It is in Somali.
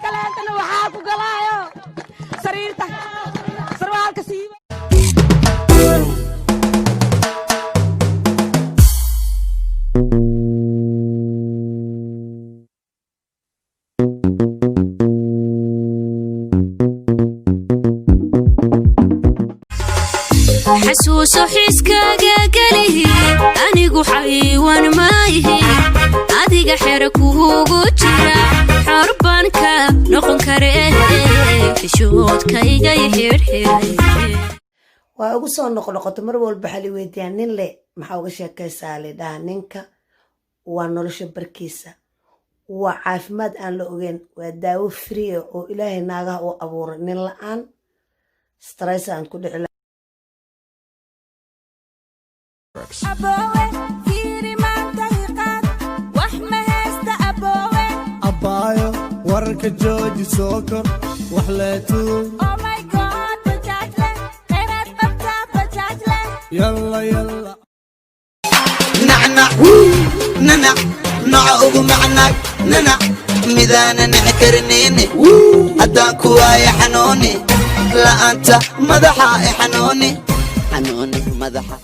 kaleentana waxaa ku galaayo sariirta sarwaalka siiba حسوس حسكاga galihi anigu xayawaan maahi adiga xerkuugu jira xarbanka noqon kare xishoodkayga xirxiray waa ugu soo noqnoqoto mar walba xali weydiyaan nin le maxaa uga sheekaysaa leedaha ninka waa nolosha barkiisa waa caafimaad aan la ogeyn waa daawo free oo ilaahay naagaha u abuuray nin la'aan stress aan ku dhici أبوه فيري ما دقيقات وحما هستا أبوه أبايو ورك جوجي سوكر وحليتو Oh my God بجاجلة خيرات ببتا بجاجلة يلا يلا نعنع ننع نعوق معناك ننع ميدانا نعكرنيني أداكو يا حنوني لا أنت مدحا حنوني حنوني مدحا